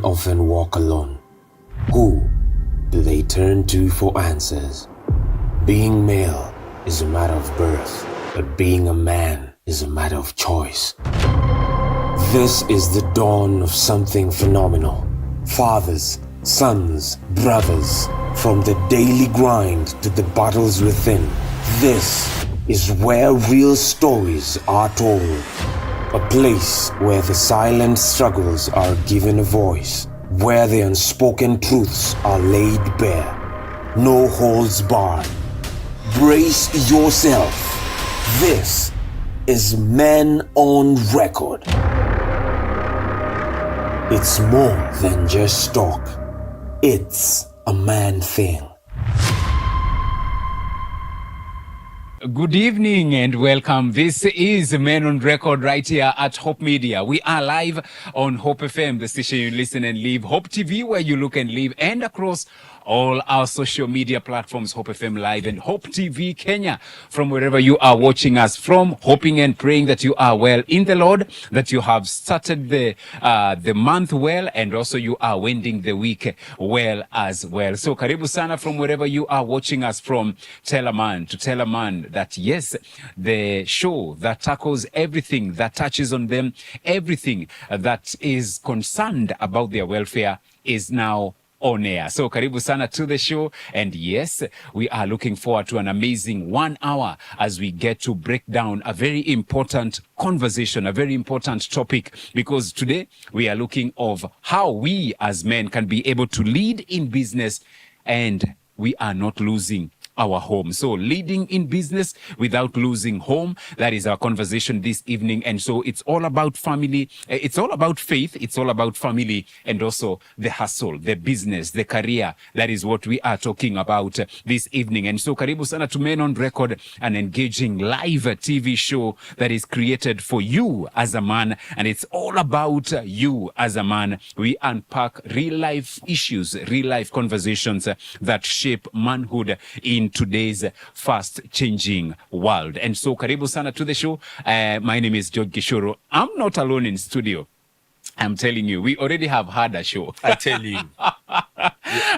often walk alone. Who do they turn to for answers? Being male is a matter of birth, but being a man is a matter of choice. This is the dawn of something phenomenal. Fathers, sons, brothers, from the daily grind to the battles within. This is where real stories are told. A place where the silent struggles are given a voice, where the unspoken truths are laid bare. No holds barred. Brace yourself. This is Men on Record. It's more than just talk. It's a man thing. Good evening and welcome. This is Men on Record right here at Hope Media. We are live on Hope FM, the station you listen and live, Hope TV where you look and live, and across all our social media platforms, Hope FM Live and Hope TV Kenya, from wherever you are watching us from, hoping and praying that you are well in the Lord, that you have started the month well, and also you are wending the week well as well. So karibu sana from wherever you are watching us from. Tell a man to tell a man that yes, the show that tackles everything that touches on them, everything that is concerned about their welfare is now on air. So karibu sana to the show, and yes, we are looking forward to an amazing 1 hour as we get to break down a very important conversation, a very important topic, because today we are looking of how we as men can be able to lead in business and we are not losing our home. So leading in business without losing home, that is our conversation this evening. And so it's all about family, it's all about faith, it's all about family, and also the hustle, the business, the career. That is what we are talking about this evening. And so karibu sana to Men on Record, an engaging live TV show that is created for you as a man, and it's all about you as a man. We unpack real life issues, real life conversations that shape manhood in today's fast changing world. And so karibu sana to the show. My name is George Gishoro. I'm not alone in studio. I'm telling you, we already have had a show. I tell you.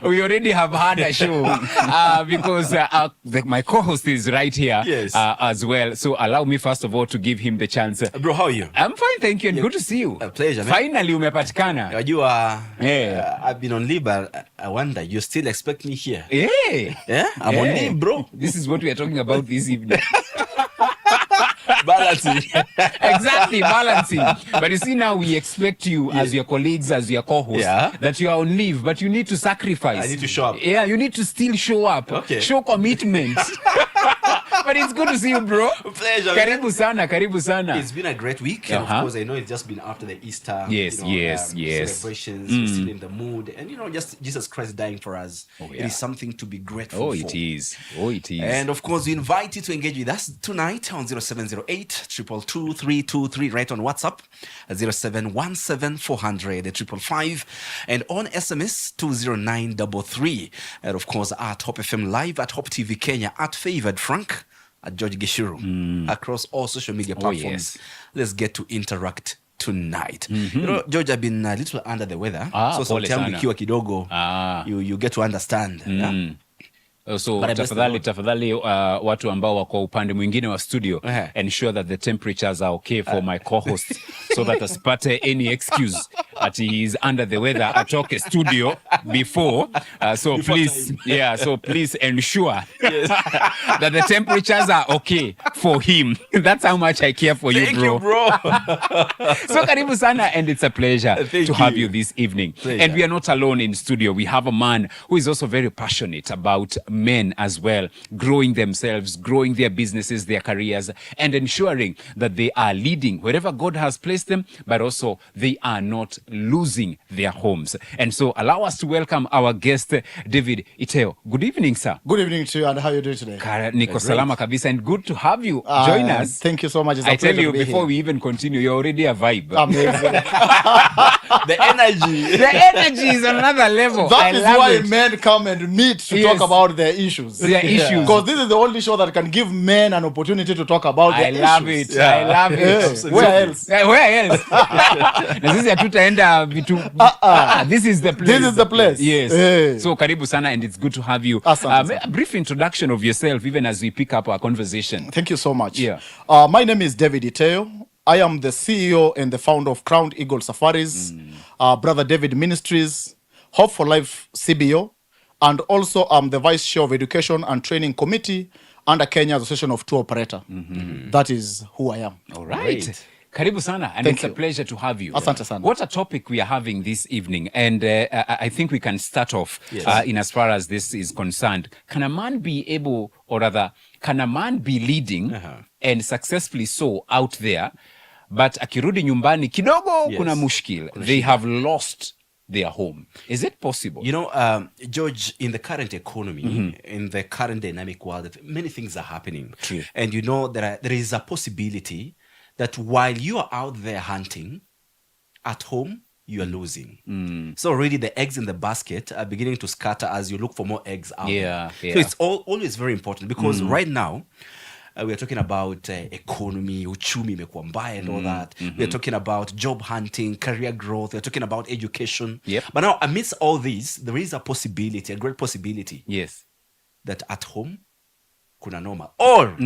We already have had a show because my co-host is right here as well. So allow me first of all to give him the chance. Bro, how are you? I'm fine, thank you, and good to see you. A pleasure, man. Finally, umepatikana. You are. I've been on leave, but I wonder, you still expect me here? Yeah, I'm on leave, bro. This is what we are talking about this evening. Balancing. Exactly, balancing. But you see, now we expect you as your colleagues, as your co-hosts, that you are on leave, but you need to sacrifice. I need to show up. Yeah, you need to still show up. Okay. Show commitment. But it's good to see you, bro. Pleasure. Karibu sana, karibu sana. It's been a great week. And of course, I know it's just been after the Easter celebrations. We're still in the mood. And, just Jesus Christ dying for us. It is something to be grateful for. It is. It is. And of course, we invite you to engage with us tonight on 0708 222 323, right on WhatsApp, 0717 400 555, and on SMS 20933. And of course, at Hope FM Live, at Hope TV Kenya, at Favored Frank, at George Gishuru, across all social media platforms. Let's get to interact tonight. George, I've been a little under the weather. So sometimes ukiwa kidogo, you get to understand. So tafadhali watu ambao wako upande mwingine wa studio, ensure that the temperatures are okay for my co-host so that asipate any excuse that he is under the weather atoke studio before. So please ensure that the temperatures are okay for him. That's how much I care for you, bro. So karibu sana, and it's a pleasure to have you this evening. And we are not alone in studio. We have a man who is also very passionate about men as well, growing themselves, growing their businesses, their careers, and ensuring that they are leading wherever God has placed them, but also they are not losing their homes. And so allow us to welcome our guest, David Iteyo. Good evening, sir. Good evening to you, and how are you doing today? Niko salama kabisa, and good to have you join us. Thank you so much. I tell you, before we even continue, you're already a vibe. Amazing. The energy. The energy is on another level. That I is love why it. men come and meet to Yes. talk about their issues. Their issues. Because this is the only show that can give men an opportunity to talk about I their love issues. it. I love Yeah. it. Where else? Where else? Na sisi hatutaenda vitu. This is the place. This is the place. Yes. Yeah. So karibu sana, and it's good to have you. Asante sana. A brief introduction of yourself, even as we pick up our conversation. Thank you so much. Yeah. My name is David Iteyo. I am the CEO and the founder of Crowned Eagle Safaris, Brother David Ministries, Hope for Life CBO, and also I'm the Vice Chair of Education and Training Committee under Kenya Association of Tour Operator. That is who I am. All right. Great. Karibu sana, and Thank it's you. a pleasure to have you. Asante sana. What a topic we are having this evening, and I think we can start off in as far as this is concerned. Can a man be able, or rather, can a man be leading and successfully so out there, but akirudi nyumbani kidogo kuna mushkil, they have lost their home? Is it possible? You know, George, in the current economy, in the current dynamic world, many things are happening. True. And you know, there is a possibility that while you are out there hunting, at home, you are losing. So already the eggs in the basket are beginning to scatter as you look for more eggs out Yeah, there. yeah. So it's always very important, because right now, we are talking about economy, uchumi imekuwa mbaya and all that. We are talking about job hunting, career growth. We are talking about education. Yep. But now, amidst all this, there is a possibility, a great possibility, Yes. that at home, kuna noma. Or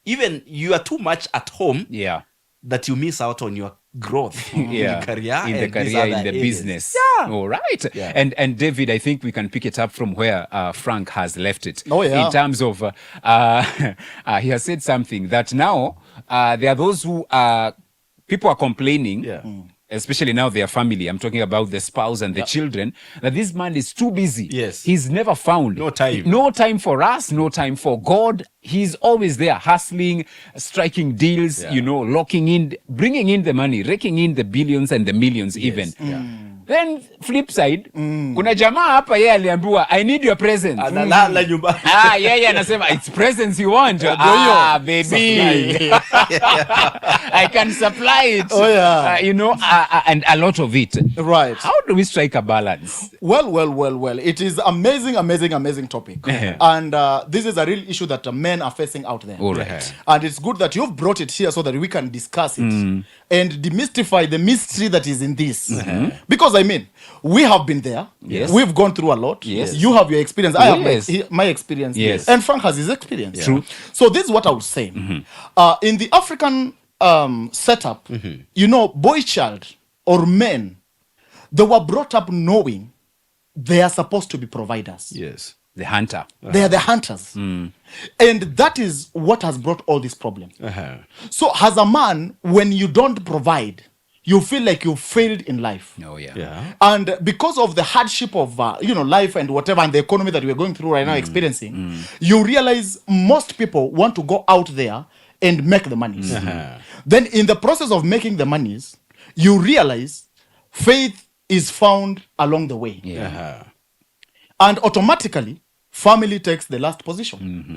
even you are too much at home Yeah. that you miss out on your growth in your career, in the and these career, other in the areas. business. Yeah. All right. Yeah. And David, I think we can pick it up from where Frank has left it. Oh, yeah. In terms of, he has said something that now there are those who people are complaining. Yeah. Especially now their family, I'm talking about the spouse and the children, that this man is too busy. Yes. He's never found No time. No time for us, no time for God. He's always there hustling, striking deals, Yeah. you know, locking in, bringing in the money, raking in the billions and the millions even. Yeah. Then flip side, kuna jamaa hapa yeye aliambiwa, I need your presence. Analala nyumbani. Yeye anasema it's presence you want. Baby. I can supply it. Oh, yeah. You know, and a lot of it. Right. How do we strike a balance? Well. It is amazing topic. And this is a real issue that men are facing out there. All right. And it's good that you've brought it here so that we can discuss it and demystify the mystery that is in this. Because I mean, we have been there. Yes. We've gone through a lot. Yes. You have your experience. I Yes. have my experience. Yes. And Frank has his experience. True. So this is what I would say. In the African setup, you know, boy child or men, they were brought up knowing they are supposed to be providers. Yes. The hunter. They are the hunters. And that is what has brought all this problem. So as a man, when you don't provide, you feel like you failed in life. Oh, yeah. Yeah. And because of the hardship of life and whatever, and the economy that we're going through right now, experiencing, you realize most people want to go out there and make the monies. Then in the process of making the monies, you realize faith is found along the way. Yeah. And automatically, family takes the last position.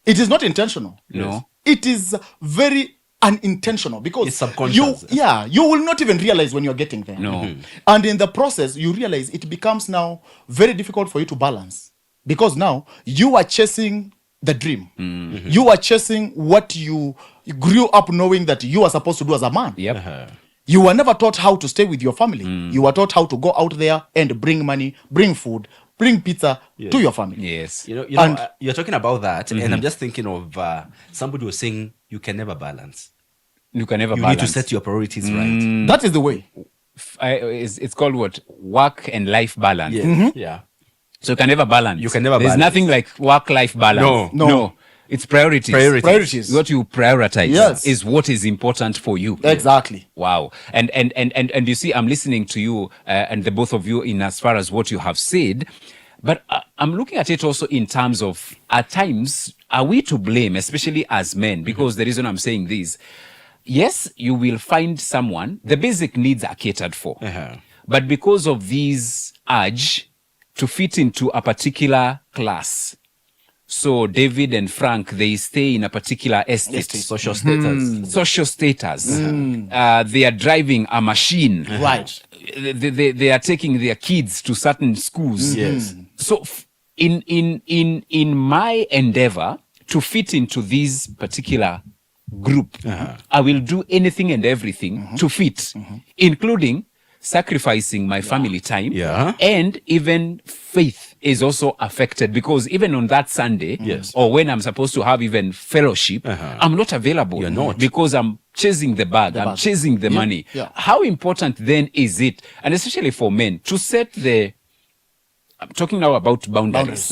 It is not intentional. No. It is very unintentional, because It's subconscious. you will not even realize when you're getting there. No. And in the process, you realize it becomes now very difficult for you to balance, because now you are chasing the dream. You are chasing what you grew up knowing that you are supposed to do as a man. Yep. You were never taught how to stay with your family. You were taught how to go out there and bring money, bring food, bring pizza to your family. Yes. You know, And- you're talking about that, and I'm just thinking of somebody was saying you can never balance. You can never You balance. need to set your priorities right. That is the way. It's called what? Work and life balance. Yes. Yeah. So you can never balance. You can never There's balance. nothing like work-life balance. No. It's priorities. Priorities. What you prioritize Yes. is what is important for you. Exactly. Wow. And you see, I'm listening to you and the both of you in as far as what you have said, but I'm looking at it also in terms of, at times, are we to blame, especially as men? Because the reason I'm saying this, yes, you will find someone, the basic needs are catered for. But because of these urge to fit into a particular class, So David and Frank, they stay in a particular estate. Social status. Social status. They are driving a machine. Right. They are taking their kids to certain schools. Yes. So in my endeavor to fit into this particular group, I will do anything and everything to fit, including sacrificing my family time, and even faith is also affected, because even on that Sunday, or when I'm supposed to have even fellowship, I'm not available. You're not. Because I'm chasing the bag, I'm chasing the money. How important then is it, and especially for men, to set the, I'm talking now about boundaries.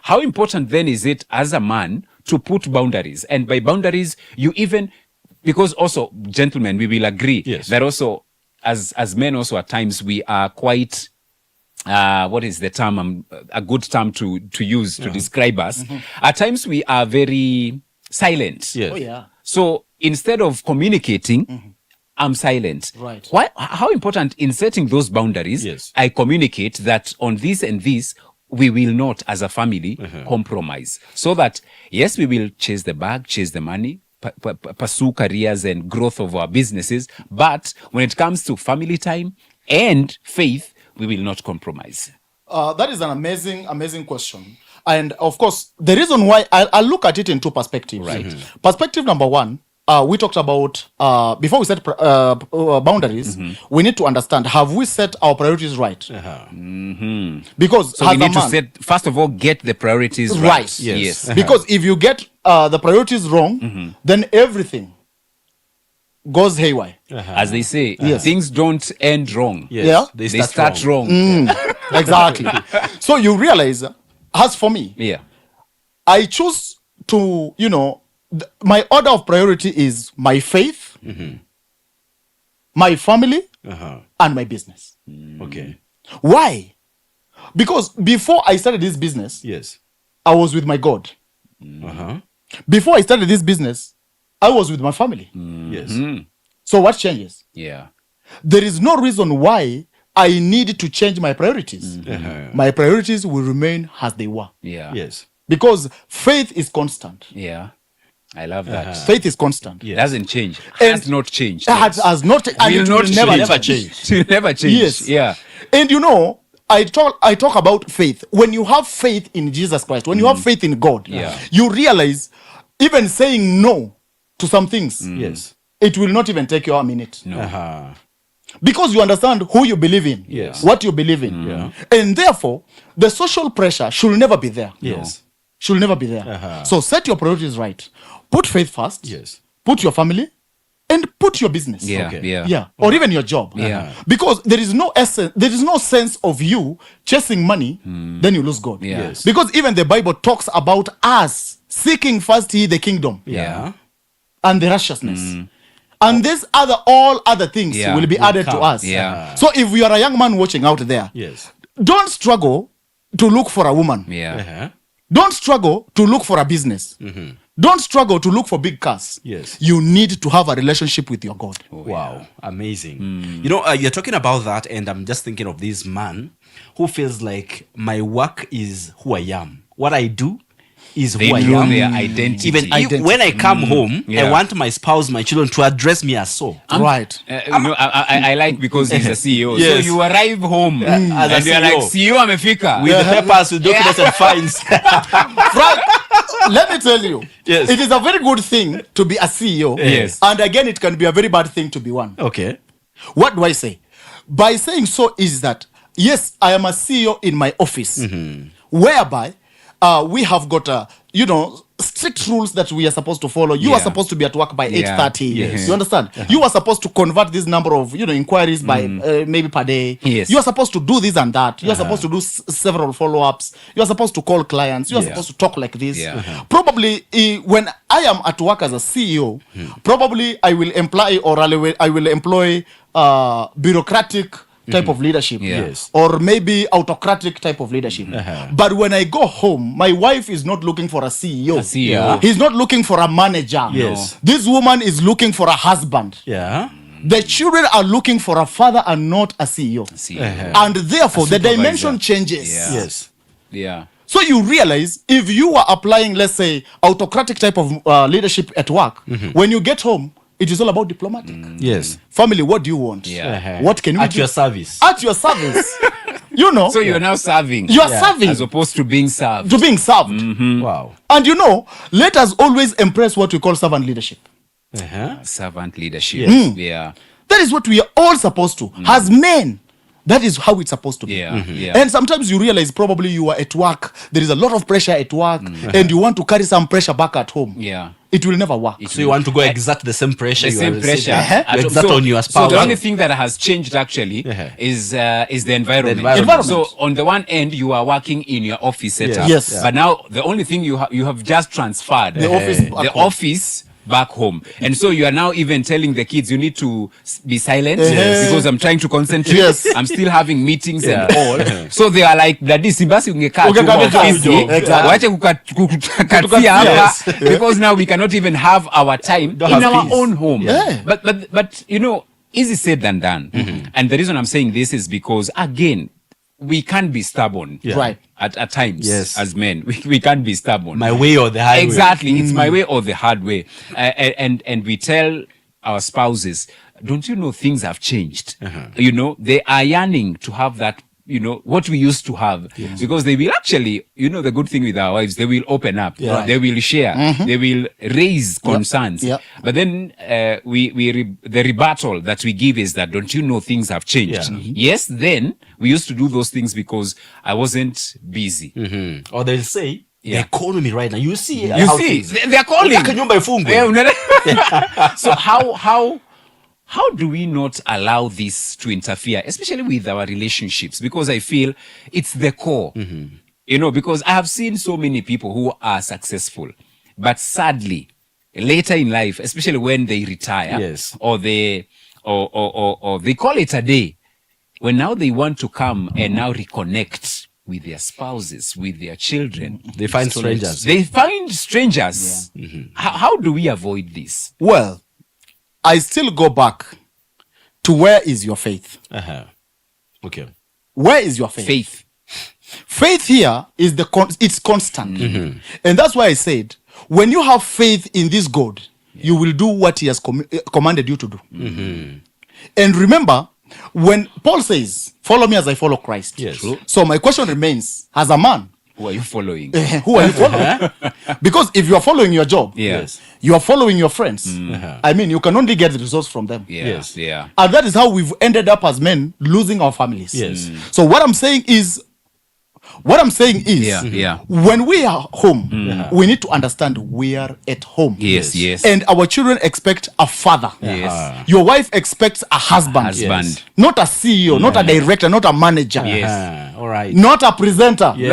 How important then is it as a man to put boundaries? And by boundaries, you even, because also, gentlemen, we will agree that also, as men also at times we are quite, what is the term, a good term to use to describe us? At times we are very silent. Oh, yeah. So instead of communicating, I'm silent. Right. How important in setting those boundaries, I communicate that on this and this, we will not as a family compromise. So that, yes, we will chase the bag, chase the money, pursue careers and growth of our businesses. But when it comes to family time and faith, we will not compromise. That is an amazing question. And of course, the reason why I'll look at it in two perspectives. Right. Perspective number one, we talked about, before we set boundaries, we need to understand, have we set our priorities right? Because So we need to set, first of all, get the priorities right. Yes. Because if you get the priorities wrong, then everything goes haywire. As they say, things don't end wrong. Yeah. They start wrong. Exactly. So you realize, as for me, I choose to, my order of priority is my faith, my family, and my business. Okay. Why? Because before I started this business, I was with my God. Before I started this business, I was with my family. So what changes? There is no reason why I need to change my priorities. My priorities will remain as they were. Because faith is constant. I love that. Faith is constant. It doesn't change. And Has not changed. Has not, and Will it not will never change. change. It will never change. Yes. And I talk about faith. When you have faith in Jesus Christ, when you have faith in God, you realize even saying no to some things, it will not even take you a minute. Because you understand who you believe in, what you believe in. And therefore, the social pressure should never be there. Should never be there. So set your priorities right. Put faith first. Put your family. And put your business. Or even your job. Because there is no essence, there is no sense of you chasing money, then you lose God. Because even the Bible talks about us seeking first ye the kingdom and the righteousness. And these all other things will be added to us. So if you are a young man watching out there, don't struggle to look for a woman. Don't struggle to look for a business. Don't struggle to look for big cars. You need to have a relationship with your God. Wow, amazing. You're talking about that, and I'm just thinking of this man who feels like my work is who I am. What I do is They who I know am. their identity. Even if, when I come home, Yeah. I want my spouse, my children to address me as so. Right. I like, because he's a CEO. Yes. So you arrive home as a and you're like, CEO. CEO amefika. With the papers, with documents and fines. Frank, let me tell you, Yes. it is a very good thing to be a CEO. Yes. And again, it can be a very bad thing to be one. Okay. What do I say? By saying so is that, yes, I am a CEO in my office, whereby we have got, strict rules that we are supposed to follow. You are supposed to be at work by 8:30. Yes. You understand? You are supposed to convert this number of, inquiries by maybe per day. Yes. You are supposed to do this and that. You are supposed to do several follow-ups. You are supposed to call clients. You are supposed to talk like this. Probably when I am at work as a CEO, probably I will employ bureaucratic type of leadership, or maybe autocratic type of leadership. But when I go home, my wife is not looking for a CEO. He's not looking for a manager. This woman is looking for a husband. The children are looking for a father and not a CEO. And therefore, the dimension changes. So you realize if you are applying, let's say, autocratic type of leadership at work, when you get home, it is all about diplomatic. Yes. Family, what do you want? Yeah. What can we At do? your service. At your service. You know. So you're now serving. You are serving as opposed to being served. to being served. Wow. And you know, let us always embrace what we call servant leadership. Servant leadership. Yeah. That is what we are all supposed to. As men, that is how it's supposed to be. Yeah. Yeah. And sometimes you realize probably you are at work, there is a lot of pressure at work, and you want to carry some pressure back at home. Yeah. It will never work. So you want to go exert the same pressure The you same are pressure. receiving. You exert on your So spouse. the only thing that has changed actually is the environment. environment. So on the one end, you are working in your office setup. Yes. Yeah. But now the only thing you have just transferred The office back the home. office back home. And so you are now even telling the kids you need to be silent because I'm trying to concentrate. Yes. I'm still having meetings and all. So they are like, Daddy, si basi ungekaa tu Ungekaa kwa tu ofisi, job. Exactly. wache kukatia hapa, because now we cannot even have our time Don't in have our peace. own home. Yeah. But you know, easy said than done. And the reason I'm saying this is because, again, we can't be stubborn. Right. At times, Yes. as men, we can't be stubborn. My way or the highway. Exactly. It's my way or the hard way. And we tell our spouses, don't you know things have changed? You know, they are yearning to have that, you know, what we used to have, because they will actually, you know, the good thing with our wives, they will open up, they will share, they will raise concerns. Yep. But then the rebuttal that we give is that, don't you know things have changed? Yeah. Yes, then we used to do those things because I wasn't busy. Or they'll say, Yeah. the economy right now. You see, You how see, things- they are calling. Unataka nyumba ifungwe. Yeah, so how do we not allow this to interfere, especially with our relationships? Because I feel it's the core. You know, because I have seen so many people who are successful, but sadly, later in life, especially when they retire, Yes. or they call it a day, when now they want to come and now reconnect with their spouses, with their children, They find strangers. they find strangers. How do we avoid this? Well, I still go back to where is your faith? Okay. Where is your faith? Faith. Faith here is it's constant. And that's why I said, when you have faith in this God, you will do what he has commanded you to do. And remember, when Paul says, follow me as I follow Christ. Yes. True. So my question remains, as a man, Who are you following? who are you following? Because if you are following your job, Yes. you are following your friends. I mean, you can only get the results from them. Yes. Yeah. And that is how we've ended up as men losing our families. Yes. So what I'm saying is, Yeah. when we are home, we need to understand we are at home. Yes. And our children expect a father. Yes. Your wife expects a husband. Husband. Not a CEO, not a director, not a manager. Yes. All right. Not a presenter. You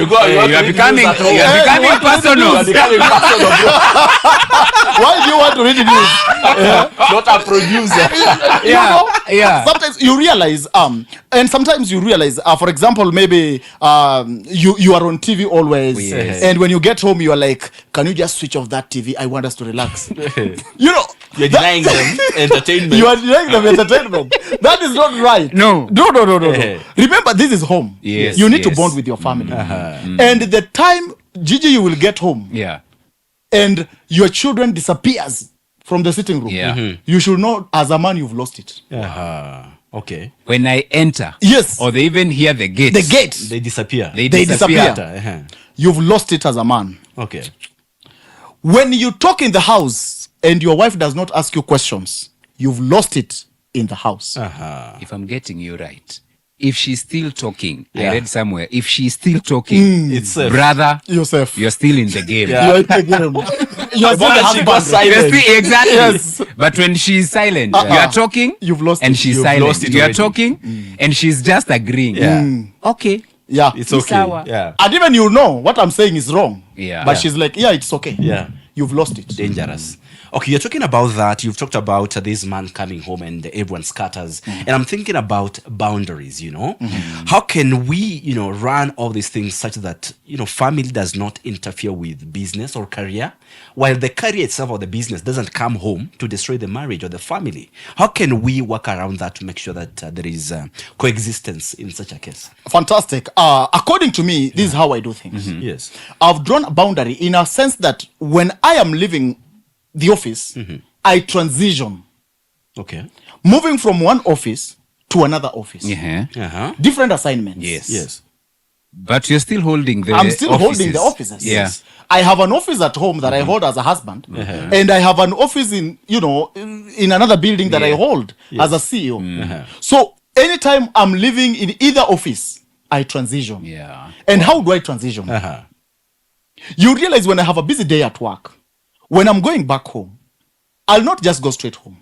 go. You are becoming personal. Why do you want to read news? Not a producer. You know? Yeah. Sometimes you realize, and sometimes you realize, for example, maybe you are on TV always, Yes. and when you get home, you are like, can you just switch off that TV? I want us to relax. You know, You're denying them entertainment. you are denying them entertainment. That is not right. No. No. Remember, this is home. Yes, You need to yes. bond with your family. And the time, Gigi, you will get home, Yeah. and your children disappears from the sitting room. Yeah. You should know, as a man, you've lost it. Okay. When I enter, Yes. or they even hear the gate. The gate. They disappear. They They disappear. disappear. You've lost it as a man. Okay. When you talk in the house and your wife does not ask you questions, you've lost it in the house. If I'm getting you right, if she's still talking, Yeah. I read somewhere, if she's still talking, It's safe. brother, Yourself. you're still in the game. Yeah. You're in the game. You're still the moment she goes husband. silent. You're still, exactly. Yes. But when she's silent, you are talking, You've lost and it. she's You've silent. lost it You are already. talking, and she's just agreeing. Yeah. Okay. Yeah. It's okay. Sawa. Yeah. And even you know what I'm saying is wrong. Yeah. But Yeah. she's like, yeah, it's okay. Yeah. you've lost it. Dangerous. Okay, you're talking about that. You've talked about this man coming home and everyone scatters. And I'm thinking about boundaries, How can we, run all these things such that, family does not interfere with business or career, while the career itself or the business doesn't come home to destroy the marriage or the family? How can we work around that to make sure that there is coexistence in such a case? Fantastic. According to me, this is how I do things. Yes. I've drawn a boundary in a sense that when I am leaving the office, I transition, Okay. moving from one office to another office. Yeah. Uh-huh. Different assignments. Yes. Yes. But you're still holding the I'm still holding the offices. Yeah. I have an office at home that I hold as a husband, and I have an office in another building that I hold as a CEO. So anytime I'm living in either office, I transition. Yeah. And how do I transition? Uh-huh. You realize when I have a busy day at work, when I'm going back home, I'll not just go straight home.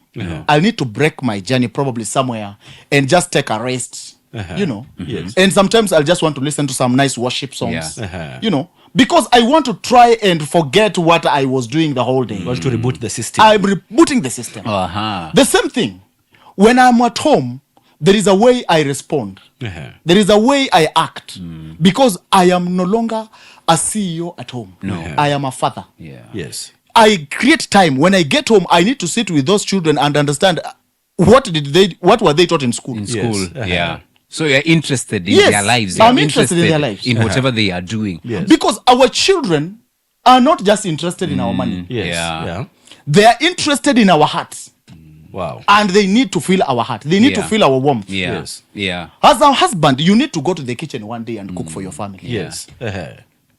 I'll need to break my journey probably somewhere and just take a rest. Yes. And sometimes I'll just want to listen to some nice worship songs. Yeah. Because I want to try and forget what I was doing the whole day. You want to reboot the system. I'm rebooting the system. Uh-huh. The same thing. When I'm at home, there is a way I respond. There is a way I act. Because I am no longer a CEO at home. No. I am a father. Yeah. Yes. I create time. When I get home, I need to sit with those children and understand what were they taught in school. In Yes. school. Yeah. So you're interested in Yes, their lives. I'm You're interested in their lives. in whatever they are doing. Yes. Because our children are not just interested in our money. Yes. Yeah. Yeah. They are interested in our hearts. Wow. And they need to feel our heart. They need to Yeah. feel our warmth. Yeah. Yes. Yeah. As a husband, you need to go to the kitchen one day and cook for your family. Yes.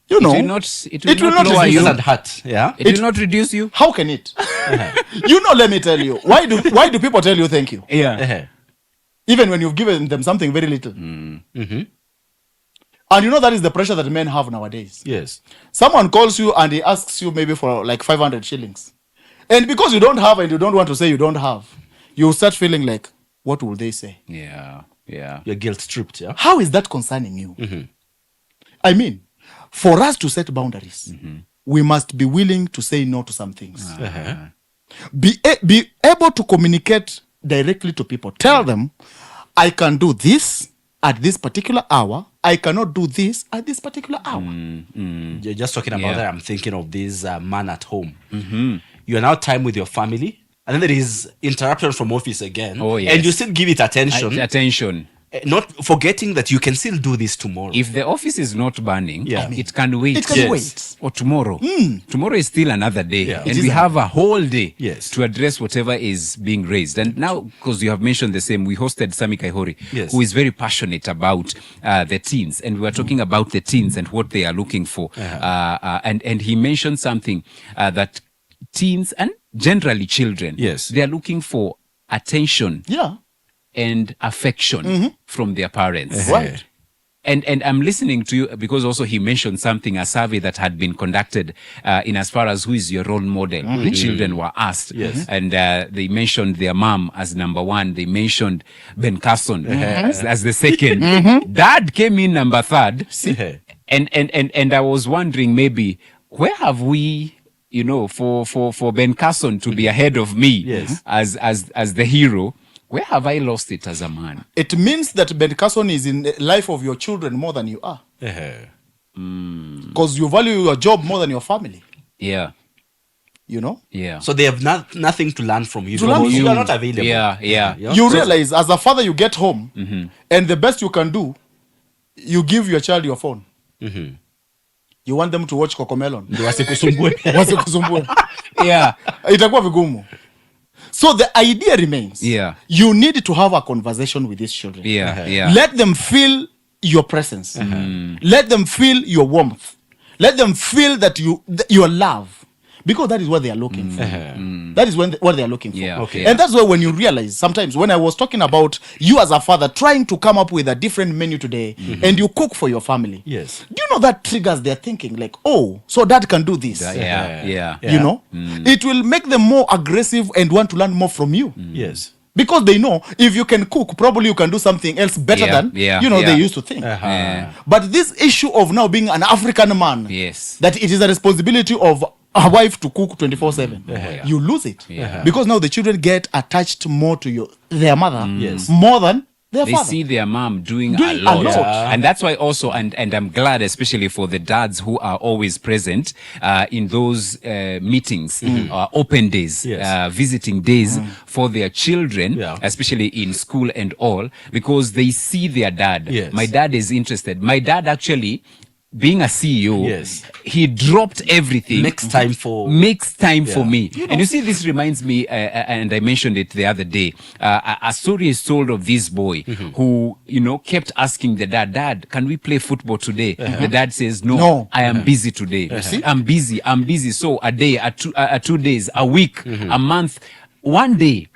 You know, It will not reduce lower It you. doesn't hurt. Yeah. It will not reduce you. how can it? Let me tell you. Why do people tell you thank you? Yeah. Even when you've given them something very little. And that is the pressure that men have nowadays. Yes. Someone calls you and he asks you maybe for like 500 shillings. And because you don't have and you don't want to say you don't have, you start feeling like, what will they say? Yeah. Yeah. You're guilt stripped. Yeah. How is that concerning you? I mean, for us to set boundaries, we must be willing to say no to some things. Be able to communicate directly to people. Tell them, I can do this at this particular hour. I cannot do this at this particular hour. You're just talking about Yeah. that. I'm thinking of this man at home. You are now time with your family, and then there is interruption from office again. Oh, yes. And you still give it attention, Attention. not forgetting that you can still do this tomorrow. If the office is not burning, Yeah. it can wait. It can Yes. wait. Or tomorrow. Tomorrow is still another day. Yeah. And It is we have a whole day Yes. to address whatever is being raised. And now, because you have mentioned the same, we hosted Sami Kaihori, Yes. who is very passionate about the teens. And we were talking about the teens and what they are looking for. And he mentioned something that teens and generally children, Yes. they are looking for attention Yeah. and affection from their parents. Right. And I'm listening to you because also he mentioned something, a survey that had been conducted in as far as who is your role model. The children were asked. Yes. And they mentioned their mom as number one. They mentioned Ben Carson as the second. Dad came in number third. And I was wondering maybe where have we, for Ben Carson to be ahead of me Yes. as the hero, where have I lost it as a man? It means that Ben Carson is in the life of your children more than you are. Because you value your job more than your family. Yeah. So they have nothing to learn from you. To learn because from you are you. not available. Yeah. You realize as a father, you get home and the best you can do, you give your child your phone. You want them to watch Cocomelon. Wasikusumbue. Yeah. Itakuwa vigumu. So the idea remains. Yeah. You need to have a conversation with these children. Yeah. Let them feel your presence. Let them feel your warmth. Let them feel that your love. Because that is what they are looking for. That is what they are looking for. Yeah. Okay. And that's why when you realize, sometimes when I was talking about you as a father trying to come up with a different menu today and you cook for your family. Yes. Do you know that triggers their thinking like, oh, so dad can do this. Yeah. You know? It will make them more aggressive and want to learn more from you. Yes. Because they know if you can cook, probably you can do something else better than they used to think. Yeah. But this issue of now being an African man, Yes. that it is a responsibility of a wife to cook 24/7, you lose it. Because now the children get attached more to their mother more than their They father. see their mom doing a Doing a lot. lot. And that's why also, and I'm glad, especially for the dads who are always present in those meetings, open days, visiting days for their children, especially in school and all, because they see their dad. My dad is interested. My dad actually, being a CEO, he dropped everything. Makes time for me. And you see, this reminds me, and I mentioned it the other day. A story is told of this boy who, kept asking the dad, can we play football today? The dad says, no. I am busy today. I'm busy. So a day, 2 days, a week, a month. One day,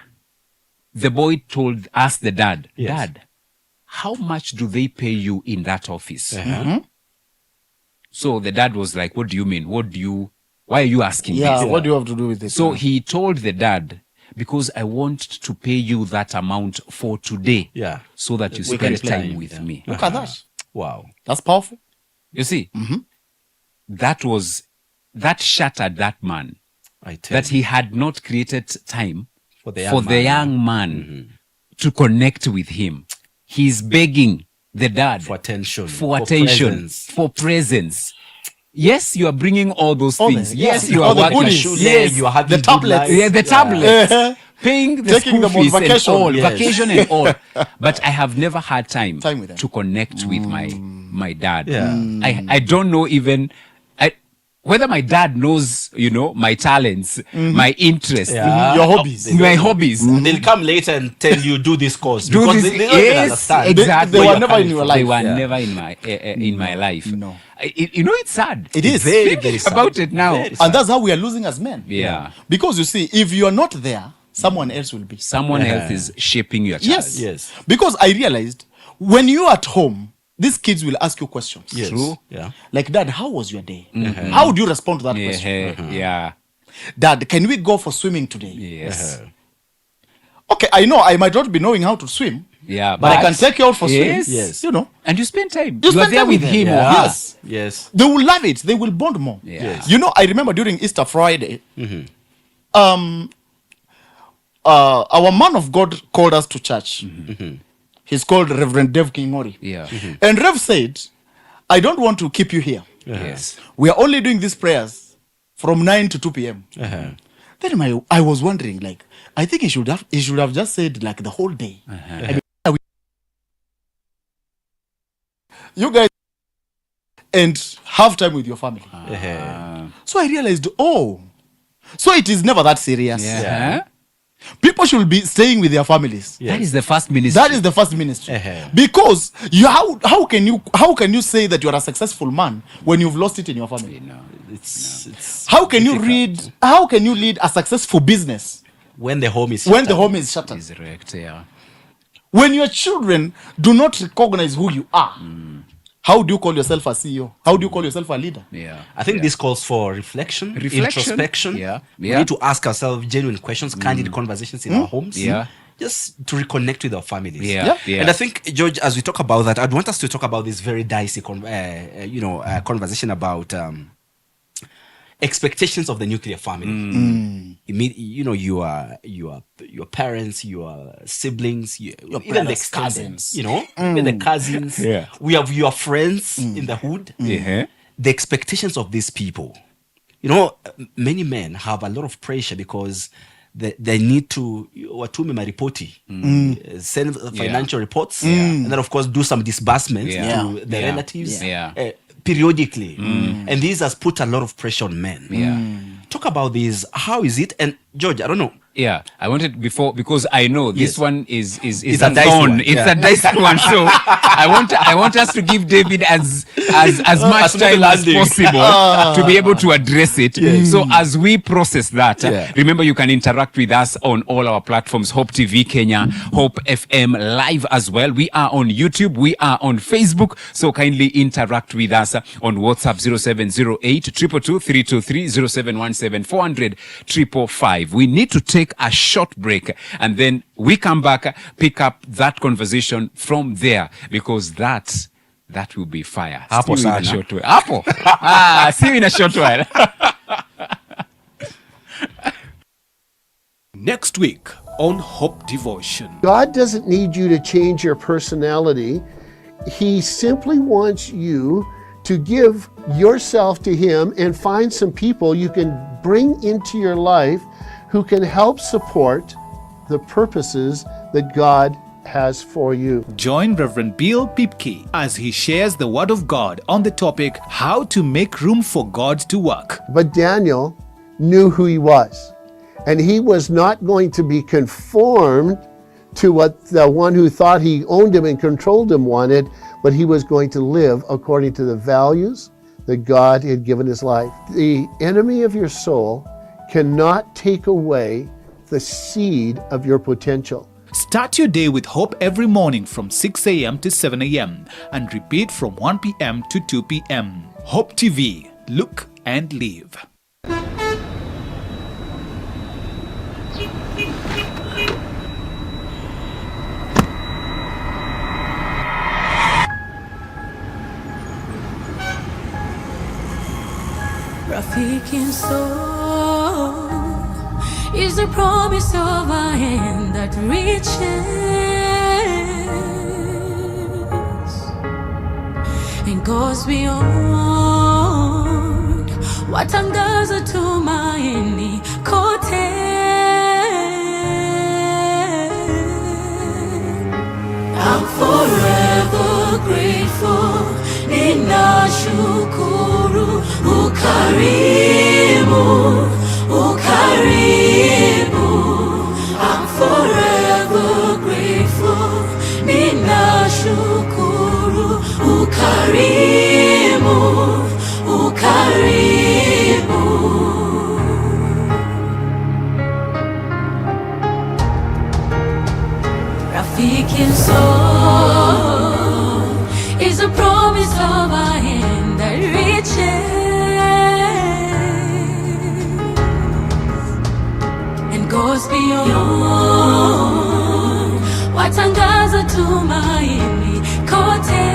the boy asked the dad, Dad, how much do they pay you in that office? So the dad was like, what do you mean? Why are you asking this? What do you have to do with this? So he told the dad, because I want to pay you that amount for today. So that you spend time with me. Look at that. Wow. That's powerful. You see, that shattered that man. That he had not created time for the young man to connect with him. He's begging the dad For attention. for presence. Yes, you are bringing all those things. Yes, you all are the working. goodies. Yes, you are having the tablets. the tablets. Paying the Taking school them on fees and vacation. all, Yes. vacation and all. But I have never had time with them. to connect with my dad. Yeah. I don't know even whether my dad knows, my talents, my interests, Your hobbies. my hobbies. They'll come later and tell you do this course Do because this- they don't even yes, understand. exactly. They where were you're never in coming your from. life. They were Yeah. never in my life. No. It's sad. It is. Very, Thinking very sad. about it now. Very sad. And that's how we are losing as men. Yeah. Because you see, if you are not there, someone else will be. Someone else is shaping your child. Yes. Yes. Because I realized when you are at home, these kids will ask you questions. Yes. True. Yeah. Like, Dad, how was your day? How do you respond to that Yeah. question? Yeah. Dad, can we go for swimming today? Yes. Okay, I know I might not be knowing how to swim, Yeah. but I can take you out for Yes. swims. Yes. You know, And you spend time. You You are spend there time with with him them. or Yeah. her. Yes. Yes. they will love it. They will bond more. Yeah. Yes. You know, I remember during Easter Friday, our man of God called us to church. He's called Reverend Dev Kingori. Yeah. And Rev said, I don't want to keep you here. Yes. We are only doing these prayers from 9 to 2 p.m. Then I was wondering, like, I think he should have just said like the whole day. I mean, you guys and have time with your family. So I realized, so it is never that serious. Yeah. People should be staying with their families. That is the first ministry. That is the first ministry. Because how can you say that you are a successful man when you've lost it in your family? It's How can you lead a successful business when the home is when shattered. the home is shattered? Is correct. Yeah. When your children do not recognize who you are, how do you call yourself a CEO? How do you call yourself a leader? Yeah. I think this calls for reflection, introspection. Yeah. We Yeah. need to ask ourselves genuine questions, candid conversations in our homes. Yeah. Just to reconnect with our families. Yeah. Yeah. And I think, George, as we talk about that, I'd want us to talk about this very dicey conversation about expectations of the nuclear family. Your parents, your siblings, even the brothers, cousins, cousins. even the cousins. Yeah. We have your friends in the hood. Yeah. The expectations of these people. Many men have a lot of pressure because they need to watume maripoti, send financial reports, and then of course do some disbursements to the relatives periodically. And this has put a lot of pressure on men. Talk about this. How is it? And George, I don't know. Yeah, I wanted because I know this Yes. one is It's a a dicey thorn. one. It's Yeah. a dicey one. So I want us to give David as much smooth time as landing. possible to be able to address it. So as we process that, remember you can interact with us on all our platforms: Hope TV Kenya, Hope FM Live as well. We are on YouTube. We are on Facebook. So kindly interact with us on WhatsApp 0708 222 323 0717 400 555. We need to take a short break and then we come back, pick up that conversation from there, because that will be fire. Hapo See you in a sana. short while. Hapo. See you in a short while. next week on Hope Devotion. God doesn't need you to change your personality. He simply wants you to give yourself to Him and find some people you can bring into your life who can help support the purposes that God has for you. Join Reverend Bill Pipke as he shares the Word of God on the topic, How to Make Room for God to Work. But Daniel knew who he was, and he was not going to be conformed to what the one who thought he owned him and controlled him wanted, but he was going to live according to the values that God had given his life. The enemy of your soul cannot take away the seed of your potential. Start your day with hope every morning from 6 a.m. to 7 a.m. and repeat from 1 p.m. to 2 p.m. Hope TV. Look and live. Rafiki soul is the promise of a hand that reaches and goes beyond what angaza tumaini kote. I'm forever grateful. Ninashukuru ukarimu, ukarimu. I'm forever grateful. Ninashukuru ukarimu, ukarimu. Rafiki soul is a promise of a hand that reaches and goes beyond watangaza tumaini kote.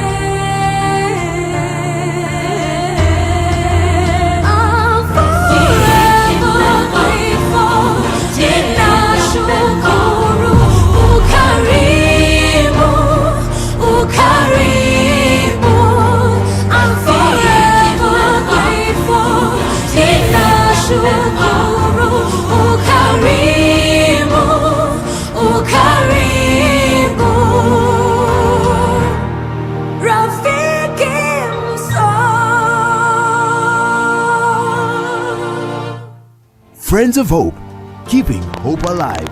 I'm forever grateful. Ninashukuru ukarimu, ukarimu. I'm forever grateful. Ninashukuru ukarimu, ukarimu. Rafiki msoul. Friends of Hope, keeping hope alive.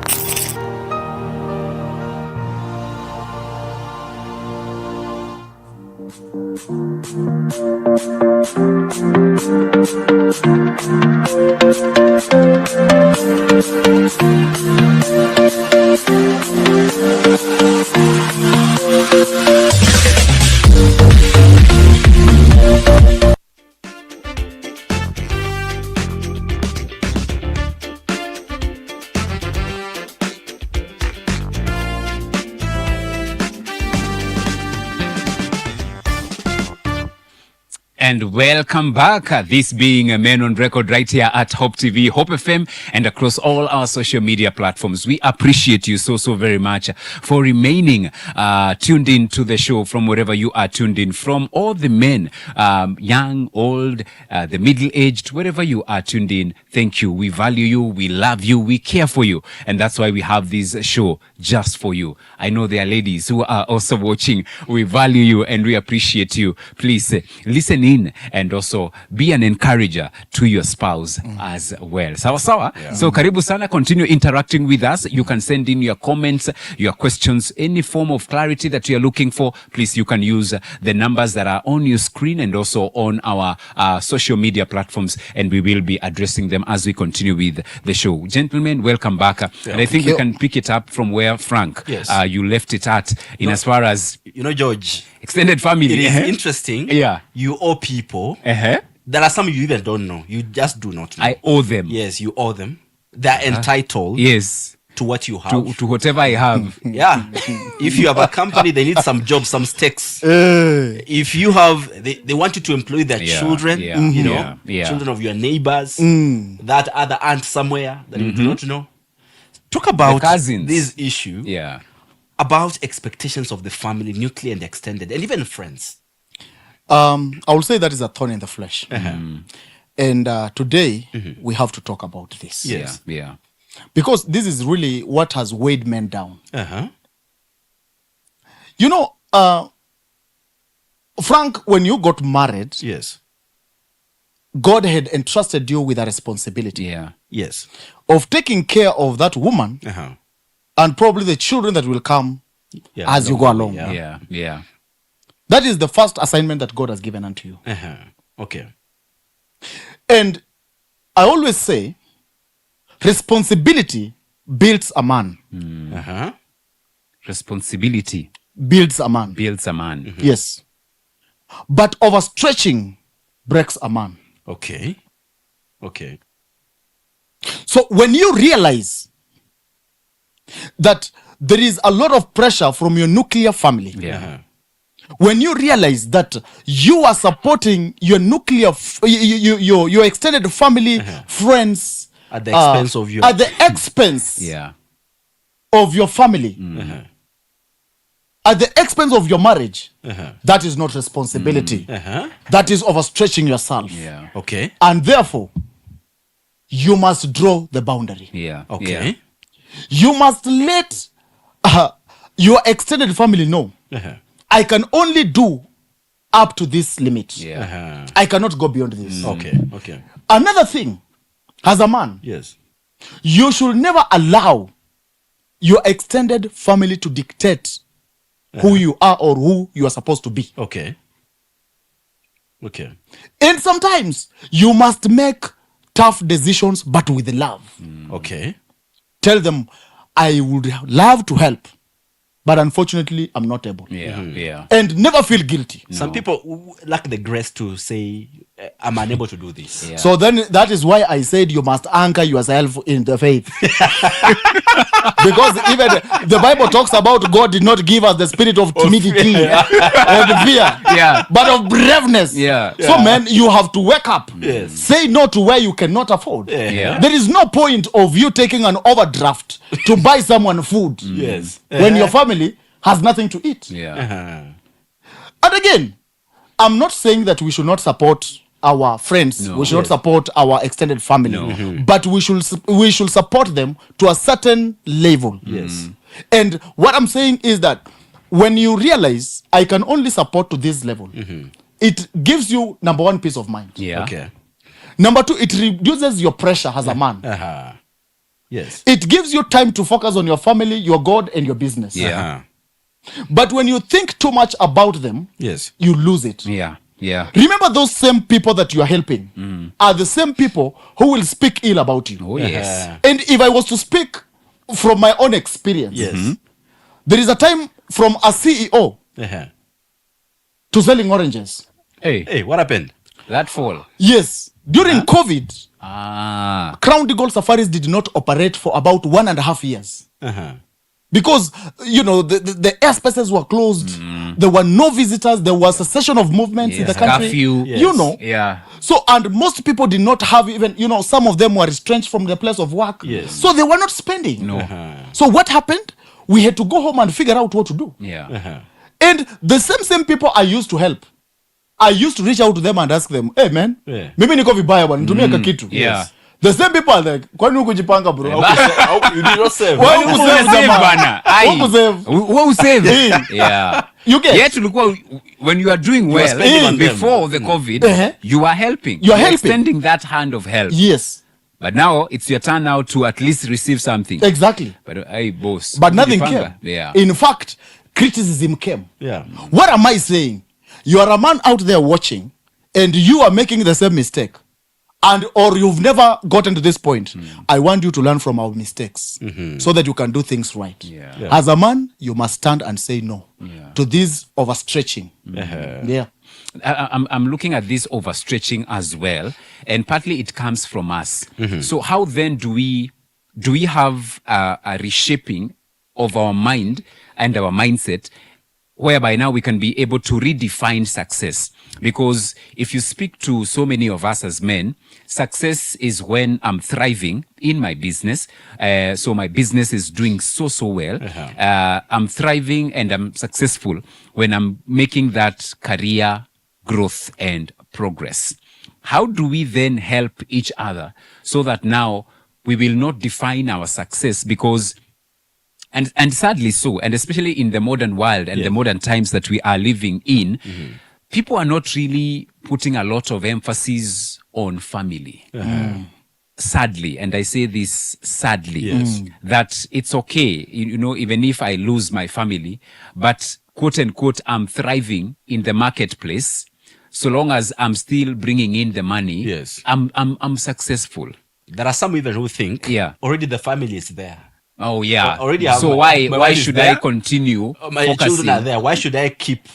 And welcome back. This being a Man on Record right here at Hope TV, Hope FM, and across all our social media platforms. We appreciate you so very much for remaining tuned in to the show from wherever you are tuned in from. All the men, young, old, the middle-aged, wherever you are tuned in. Thank you. We value you. We love you. We care for you. And that's why we have this show just for you. I know there are ladies who are also watching. We value you and we appreciate you. Please listen in and also be an encourager to your spouse as well. Sawa sawa? Yeah. So karibu sana, continue interacting with us. You can send in your comments, your questions, any form of clarity that you're looking for. Please, you can use the numbers that are on your screen and also on our social media platforms, and we will be addressing them as we continue with the show. Gentlemen, welcome back. And I think we can pick it up from where, Frank, you left it at in as far as... You know, George, extended family. it is interesting. Yeah. You owe people. There are some you even don't know. You just do not know. I owe them. Yes, you owe them. They're entitled. Yes. To what you have. To whatever I have. Yeah. If you have a company, they need some jobs, some stakes. If you have, they want you to employ their children, you know, children of your neighbors, that other aunt somewhere that you do not know. Talk about The cousins. this issue Yeah. about expectations of the family, nuclear and extended, and even friends. I will say that is a thorn in the flesh. And today we have to talk about this. Yes. Yeah. Because this is really what has weighed men down. You know, Frank, when you got married, Yes. God had entrusted you with a responsibility Yeah. Yes. of taking care of that woman and probably the children that will come Yeah, as you go along. yeah. Yeah. Yeah. That is the first assignment that God has given unto you. Okay. And I always say, responsibility builds a man. Responsibility Builds a man. builds a man. Yes. But overstretching breaks a man. Okay. Okay. So when you realize that there is a lot of pressure from your nuclear family, Yeah. when you realize that you are supporting your nuclear, your extended family, friends, At the expense of your... at the expense Yeah. of your family, at the expense of your marriage, that is not responsibility. That is overstretching yourself. Yeah. Okay. And therefore, you must draw the boundary. Yeah. Okay. Yeah. You must let your extended family know, I can only do up to this limit. Yeah. I cannot go beyond this. Okay. Okay. Another thing, as a man, Yes. you should never allow your extended family to dictate who you are or who you are supposed to be. Okay. Okay. And sometimes you must make tough decisions, but with love. Okay. Tell them, I would love to help, but unfortunately, I'm not able. Yeah. Yeah. And never feel guilty. Some people lack the grace to say, I'm unable to do this. Yeah. So then that is why I said you must anchor yourself in the faith. Because even the Bible talks about God did not give us the spirit of timidity and fear, Yeah. but of braveness. Yeah. So man, you have to wake up. Yes. Say no to where you cannot afford. Yeah. There is no point of you taking an overdraft to buy someone food Yes. when your family has nothing to eat. Yeah. And again, I'm not saying that we should not support our friends. We should not support our extended family. But we should support them to a certain level. Yes. And what I'm saying is that when you realize I can only support to this level, it gives you, number one, peace of mind. Yeah. Okay. Number two, it reduces your pressure as a man. Yes. It gives you time to focus on your family, your God, and your business. Yeah. But when you think too much about them, Yes. you lose it. Yeah. Yeah. Remember, those same people that you are helping are the same people who will speak ill about you. Oh yes. And if I was to speak from my own experience, Yes. there is a time from a CEO to selling oranges. Hey, Hey, what happened? that fall. Yes, during COVID, Crown Eagle Safaris did not operate for about 1.5 years. Because, you know, the airspaces were closed. There were no visitors. There was a cessation of movements in the country. Curfew. You know. Yeah. So, and most people did not have even, you know, some of them were retrenched from their place of work. Yes. So they were not spending. No. So what happened? We had to go home and figure out what to do. Yeah. And the same people I used to help, I used to reach out to them and ask them, hey man, Yeah. mimi niko vibaya bwana, nitumie kakitu. Yeah. Yes. The same people are like, kwani hukujipanga bro? You did not save. Why Wewe you usave save jamaa? bana. Ai. Wewe usave. Wewe usave. Yeah. You get? Yet ulikuwa, when you are doing well spending on them. before the COVID, you are helping. You are helping. Extending that hand of help. Yes, But now it's your turn now to at least receive something. exactly. But hey, boss. But nothing came. Ukijipanga. Yeah. In fact, criticism came. Yeah. What am I saying? You are a man out there watching and you are making the same mistake. And or you've never gotten to this point. I want you to learn from our mistakes so that you can do things right. Yeah. As a man, you must stand and say no to this overstretching. Yeah. I'm looking at this overstretching as well, and partly it comes from us. So how then do we have a reshaping of our mind and our mindset whereby now we can be able to redefine success. Because if you speak to so many of us as men, success is when I'm thriving in my business. So my business is doing so well. I'm thriving and I'm successful when I'm making that career growth and progress. How do we then help each other so that now we will not define our success? Because and sadly so, and especially in the modern world and the modern times that we are living in, people are not really putting a lot of emphasis on family. Sadly, and I say this sadly, that it's okay, even if I lose my family, but quote unquote, I'm thriving in the marketplace. So long as I'm still bringing in the money, I'm successful. There are some even who think already the family is there. Oh yeah. Already so why should I continue my focusing? Children are there. Why should I keep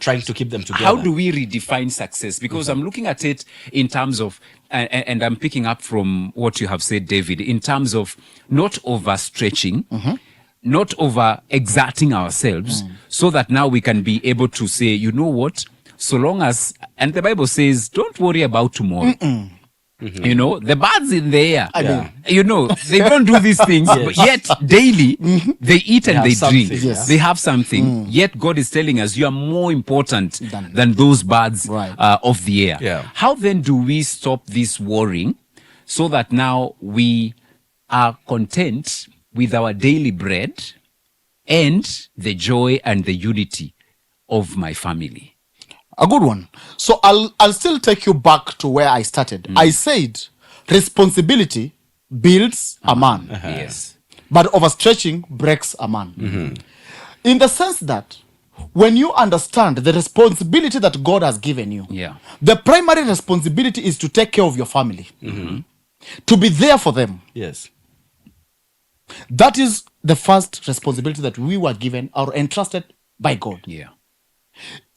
trying to keep them together? How do we redefine success? Because I'm looking at it in terms of, and I'm picking up from what you have said, David, in terms of not overstretching, not over exerting ourselves, so that now we can be able to say, you know what, so long as, and the Bible says, don't worry about tomorrow. The birds in the air, they don't do these things, but yet daily they eat and they drink. They have something. Yet God is telling us you are more important than those birds of the air. How then do we stop this worrying so that now we are content with our daily bread and the joy and the unity of my family? A good one. So I'll still take you back to where I started. I said responsibility builds a man. Yes. But overstretching breaks a man. In the sense that when you understand the responsibility that God has given you, the primary responsibility is to take care of your family. To be there for them. Yes. That is the first responsibility that we were given or entrusted by God. Yeah.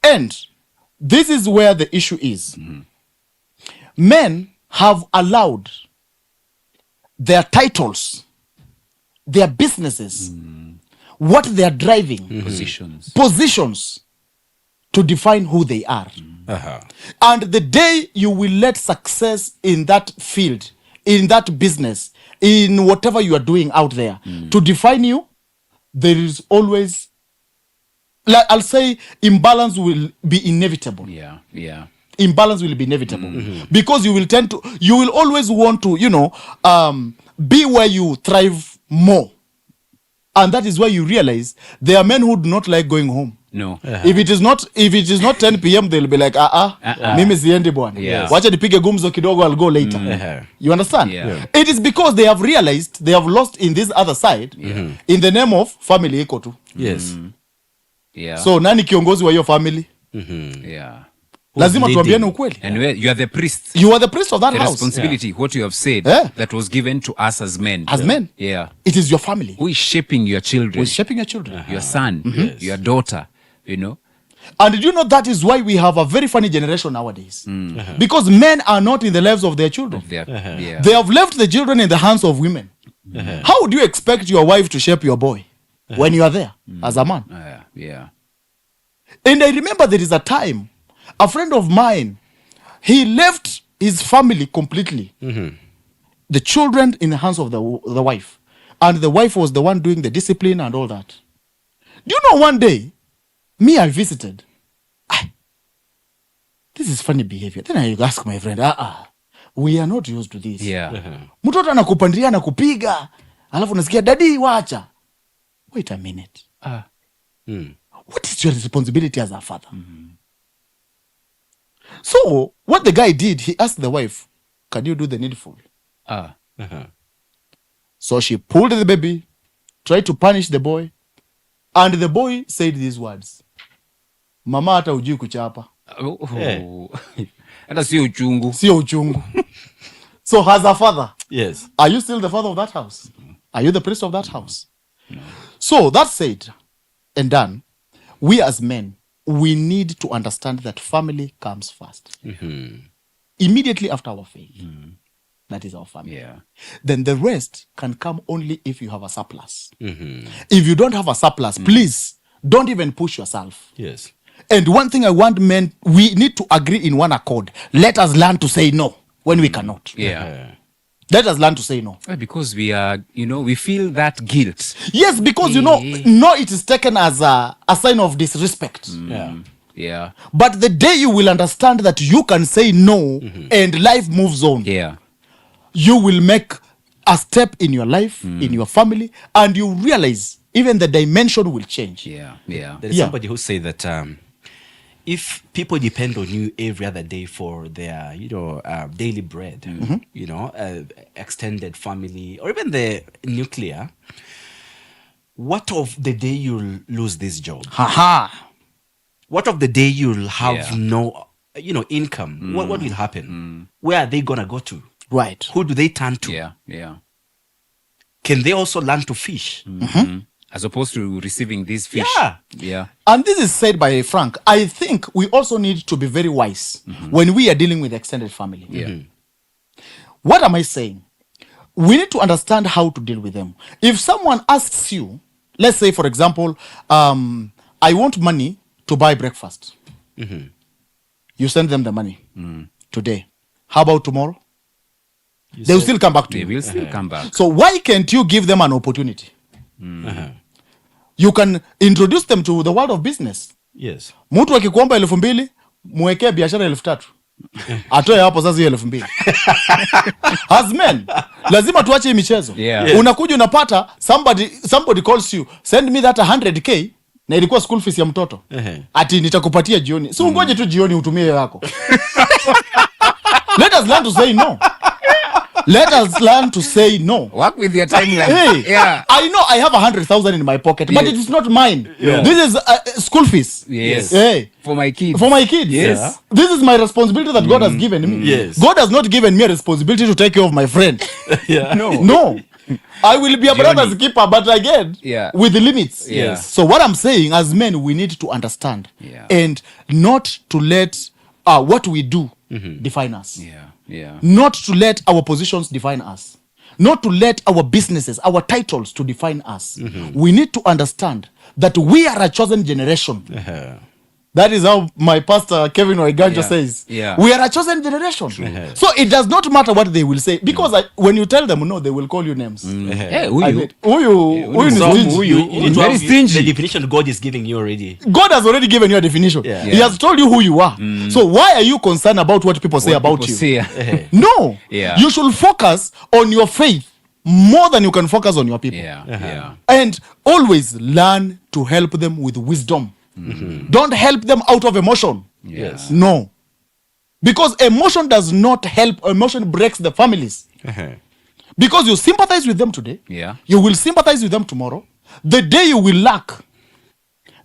And this is where the issue is. Men have allowed their titles, their businesses, what they are driving, positions to define who they are. And the day you will let success in that field, in that business, in whatever you are doing out there, to define you, there is always, like I'll say, imbalance will be inevitable. Imbalance will be inevitable because you will always want to, be where you thrive more, and that is why you realize there are men who do not like going home. No. If it is not 10 p.m. they'll be like, mimi siendi bwana. Wacha nipige gumzo kidogo, I'll go later. You understand? It is because they have realized they have lost in this other side in the name of family iko tu. Yes. So nani kiongozi wa hiyo family? Lazima tuambiane ukweli. And you are the priest. You are the priest of that the house. Responsibility, what you have said, that was given to us as men. As men. It is your family. Who is shaping your children? Who is shaping your children? Your son, your daughter, And did you know that is why we have a very funny generation nowadays? Because men are not in the lives of their children. They have left the children in the hands of women. How would you expect your wife to shape your boy when you are there as a man? And I remember there is a time, a friend of mine, he left his family completely. The children in the hands of the wife. And the wife was the one doing the discipline and all that. Do you know one day, I visited. This is funny behavior. Then I asked my friend, we are not used to this. Mtoto anakupandia na kupiga. Alafu nasikia, daddy, wacha. Wait a minute. What is your responsibility as a father? So, what the guy did, he asked the wife, can you do the needful? So she pulled the baby, tried to punish the boy, and the boy said these words, mama hata hujui kuchapa. Hata sio uchungu. Sio uchungu. So as a father, yes, are you still the father of that house? Are you the priest of that house? No. So that said and done, we as men, we need to understand that family comes first. Immediately after our faith. That is our family. Then the rest can come only if you have a surplus. If you don't have a surplus, please don't even push yourself. Yes. And one thing I want men, we need to agree in one accord. Let us learn to say no when we cannot. Yeah. Let us learn to say no. Because we are, we feel that guilt. Yes, because no, it is taken as a sign of disrespect. Yeah. But the day you will understand that you can say no and life moves on, Yeah. you will make a step in your life, in your family, and you realize even the dimension will change. Yeah. There is somebody who say that if people depend on you every other day for their, daily bread, extended family, or even the nuclear, what of the day you'll lose this job? What of the day you'll have no, income? What will happen? Where are they gonna go to? Right. Who do they turn to? Yeah. Can they also learn to fish? As opposed to receiving these fish. Yeah. And this is said by Frank. I think we also need to be very wise when we are dealing with extended family. Yeah. What am I saying? We need to understand how to deal with them. If someone asks you, let's say, for example, I want money to buy breakfast. You send them the money today. How about tomorrow? They will still come back to you. They will still come back. So why can't you give them an opportunity? You can introduce them to the world of business. Yes. Mtu akikuomba 2,000, mwekee biashara 3,000. Atoe hapo sasa hiyo 2,000. As men, lazima tuache michezo. Yeah. Unakuja unapata somebody calls you, send me that 100k na ilikuwa school fees ya mtoto. Ati nitakupatia jioni. Si ungoje tu jioni utumie yako. Let us learn to say no. Let us learn to say no. Work with your timeline. Hey, Yeah. I know I have 100,000 in my pocket, but it is not mine. This is school fees. Yes. Hey. For my kids. For my kids. Yes. This is my responsibility that God has given me. Yes. God has not given me a responsibility to take care of my friend. No. I will be a brother's keeper, but again, with the limits. Yes. So what I'm saying, as men, we need to understand and not to let what we do define us. Yeah. Not to let our positions define us. Not to let our businesses, our titles to define us. We need to understand that we are a chosen generation. That is how my pastor Kevin Oiganjo says. We are a chosen generation. So it does not matter what they will say. Because when you tell them no, they will call you names. Hey, It's very stingy. The definition God is giving you already. God has already given you a definition. He has told you who you are. So why are you concerned about what people say about you? No. You should focus on your faith more than you can focus on your people. And always learn to help them with wisdom. Don't help them out of emotion. No. Because emotion does not help. Emotion breaks the families. Because you sympathize with them today, you will sympathize with them tomorrow. The day you will lack,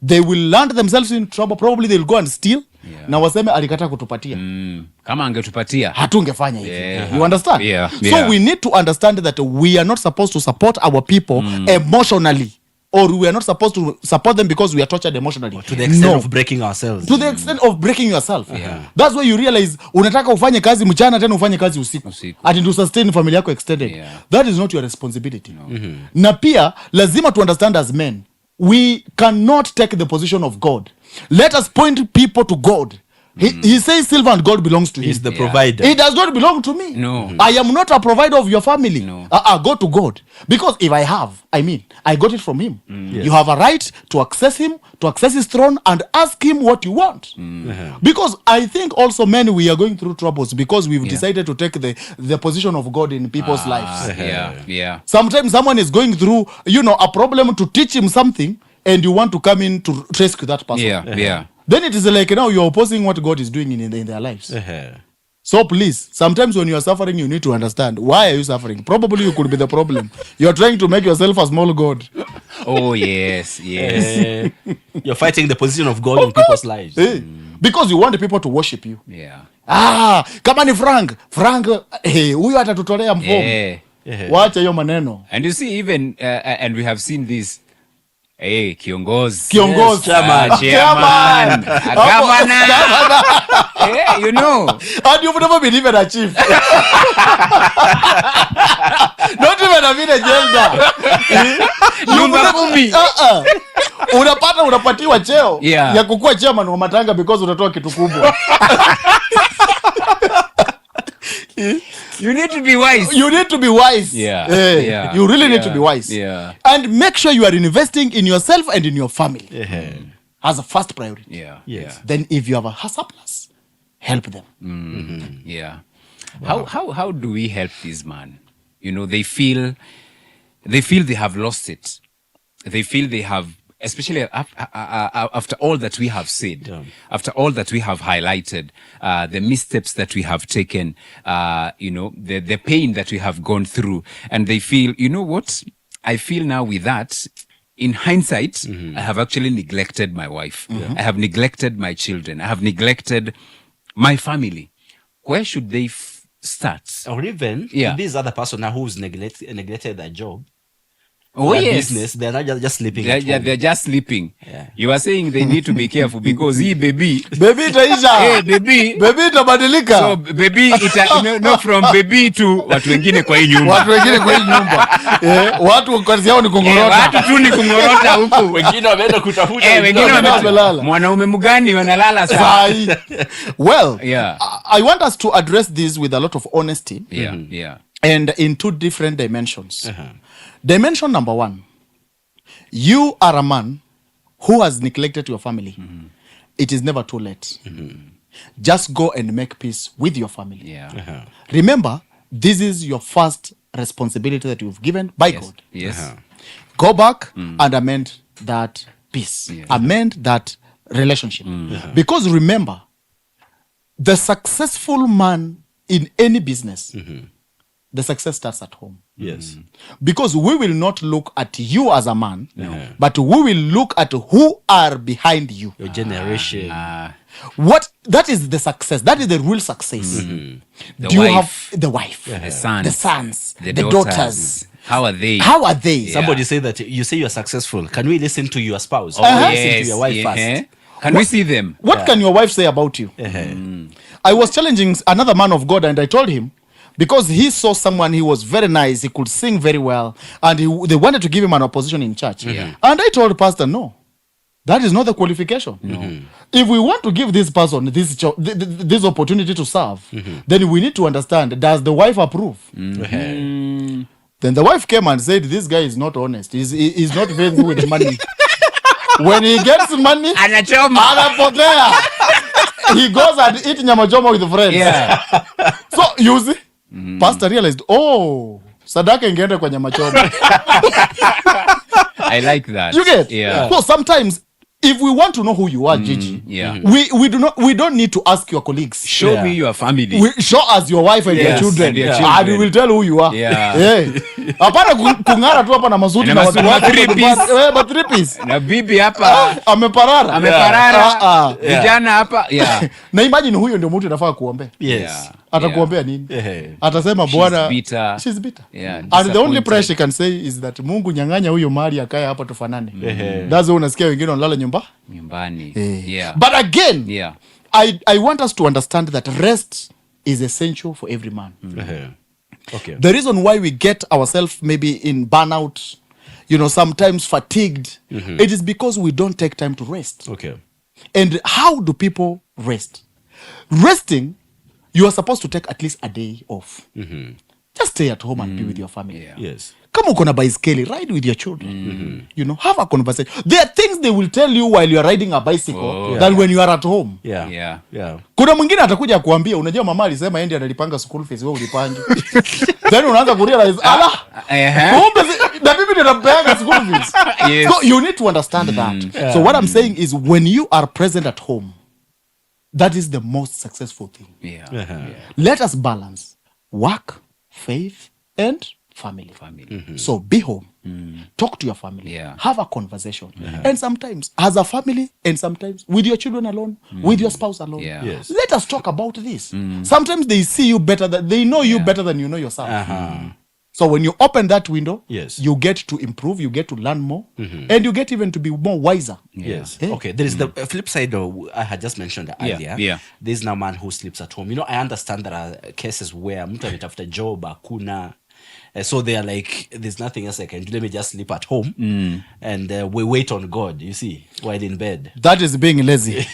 they will land themselves in trouble. Probably they'll go and steal. Na waseme alikata kutupatia. Kama angetupatia hatungefanya hivi. You understand? So we need to understand that we are not supposed to support our people emotionally. Or we are not supposed to support them because we are tortured emotionally. Or to the extent of breaking ourselves. To the extent of breaking yourself. That's why you realize unataka ufanye kazi mchana tena ufanye kazi usiku. Ati to sustain family yako extended. That is not your responsibility. Na pia lazima to understand as men, we cannot take the position of God. Let us point people to God. He says silver and gold belongs to him. He's the provider. It does not belong to me. No. I am not a provider of your family. No. Go to God. Because if I have, I got it from him. You have a right to access him, to access his throne and ask him what you want. Because I think also men, we are going through troubles because we've decided to take the position of God in people's lives. Sometimes someone is going through, a problem to teach him something and you want to come in to rescue that person. Then it is like now you're opposing what God is doing in their lives. So please, sometimes when you are suffering, you need to understand why are you suffering. Probably you could be the problem. You're trying to make yourself a small God. Oh yes. You're fighting the position of God in people's lives. Because you want the people to worship you. Kama ni Frank, huyu atatutolea mfomu. Wacha hiyo maneno. And you see even and we have seen this. Hey, kiongozi. Chairman. Governor. Hey, And you've never been even a chief. Not even a gender. kumi. Unapatiwa cheo Yeah. ya kukua chairman wa matanga because utatoa kitu kubwa. You need to be wise. You need to be wise. Yeah. Yeah. You really need Yeah. to be wise. Yeah. And make sure you are investing in yourself and in your family as a first priority. Yeah. Yes. Then if you have a surplus, help them. Yeah. How do we help this man? You know, they feel they have lost it. They feel they have, especially after all that we have said, after all that we have highlighted, the missteps that we have taken, you know, the pain that we have gone through, and they feel, you know what? I feel now with that, in hindsight, I have actually neglected my wife. I have neglected my children. I have neglected my family. Where should they start? Or even this other person now who's neglected their job. Oh, their yes. business, they're not just sleeping. at home. They're just sleeping. Yeah. You are saying they need to be careful because baby itaisha. hey, baby itabadilika. So baby no from baby to watu wengine kwa hii nyumba. Watu kazi yao ni kungorota. Watu tu ni kungorota huku. Wengine wameenda kutafuta. Wengine wamelala. Mwanaume mgani wanalala saa? Well, Yeah. I want us to address this with a lot of honesty. Yeah. And in two different dimensions. Dimension number one, you are a man who has neglected your family. It is never too late. Just go and make peace with your family. Yeah. Remember, this is your first responsibility that you've given by God. Yes. Go back and amend that peace. Amend that relationship. Because remember, the successful man in any business, the success starts at home. Yes. Because we will not look at you as a man, but we will look at who are behind you. Your generation. What that is the success. That is the real success. The Do you wife, have the wife, the sons, the daughters? How are they? Yeah. Somebody say that you say you're successful. Can we listen to your spouse? Yes. Listen to your wife first. Can we see them? What can your wife say about you? I was challenging another man of God, and I told him, because he saw someone, he was very nice, he could sing very well, and they wanted to give him an opposition in church. And I told Pastor, no, that is not the qualification. If we want to give this person this opportunity to serve, then we need to understand, does the wife approve? Then the wife came and said, this guy is not honest. He's not faithful with money. When he gets money, anapotea. He goes and eat nyamachoma with friends. Yeah. So you see, Pastor realized, sadaka ingeenda kwa nyamachoma. I like that. You get? Yeah. So sometimes, if we want to know who you are, Gigi, we don't need to ask your colleagues. Show me your family. Show us your wife and your children. And your And we will tell who you are. Yeah. Hapana kung'ara tu hapa na masuti Na na watu masuti, wake. 3 piece. But 3 piece. Na bibi hapa Ameparara. vijana hapa. Yeah. Na imagine huyo ndio mtu anafaa kuombea. Yes. Atakuombea nini? Atasema Bwana, bitter. she's bitter. Yeah, And the only disappointed. prayer she can say is that Mungu nyang'anya huyo mali akae hapa tufanane. That's why unasikia wengine wanalala Nyumbani. Yeah. But again, Yeah. I want us to understand that rest is essential for every man. Okay. The reason why we get ourselves maybe in burnout, sometimes fatigued, it is because we don't take time to rest. Okay. And how do people rest? Resting, you are supposed to take at least a day off. Just stay at home and be with your family. Yeah. Yes. Kama uko na baiskeli, ride with your children. Have a conversation. There are things they will tell you while you are riding a bicycle than when you are at home. Yeah. Kuna mwingine atakuja kuambia, unajua mama alisema yeye ndiye analipanga school fees, wewe ulipangi. Then unaanza kurealize, kumbe na bibi ndiye anapanga school fees. Yes. So you need to understand that. So what I'm saying is, when you are present at home, that is the most successful thing. Yeah. Let us balance work, faith, and family. So be home. Talk to your family. Yeah. Have a conversation. And sometimes as a family, and sometimes with your children alone, with your spouse alone. Yeah. Yes. Let us talk about this. Sometimes they see you better than they know you better than you know yourself. So when you open that window, Yes. you get to improve, you get to learn more, and you get even to be more wiser. Yes. Yeah. Okay. There is the flip side I had just mentioned earlier. Yeah. There's now a man who sleeps at home. I understand there are cases where mtu ametafuta job hakuna, So they are like, there's nothing else I can do. Let me just sleep at home and we wait on God, you see, while in bed. That is being lazy.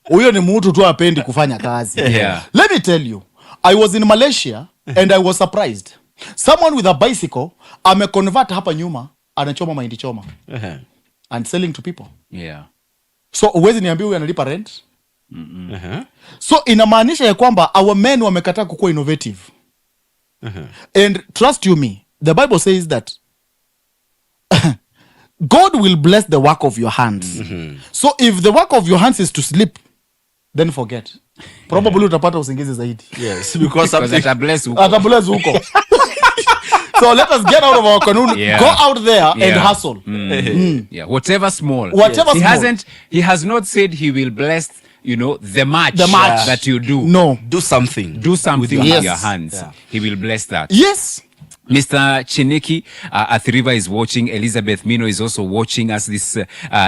Huyo ni mtu tu apendi kufanya kazi. Yeah. Let me tell you, I was in Malaysia and I was surprised. Someone with a bicycle ameconvert hapa nyuma, anachoma mahindi choma and selling to people. Yeah. So uwezi niambia huyu analipa rent? So inamaanisha ya kwamba our men wamekataa kukuwa innovative. And trust you me, the Bible says that God will bless the work of your hands. So if the work of your hands is to sleep, then forget. Probably utapata usingizi zaidi. Yes, because Atabless huko. Atabless huko. So let us get out of our canoe, Yeah. go out there and Yeah. hustle. Yeah, whatever small. Whatever small. He has not said he will bless, the match, The match. that you do. No. do something. Do something with Yes. your hands. Yeah. He will bless that. Yes. Mr. Chiniki Athiriva is watching. Elizabeth Mino is also watching us this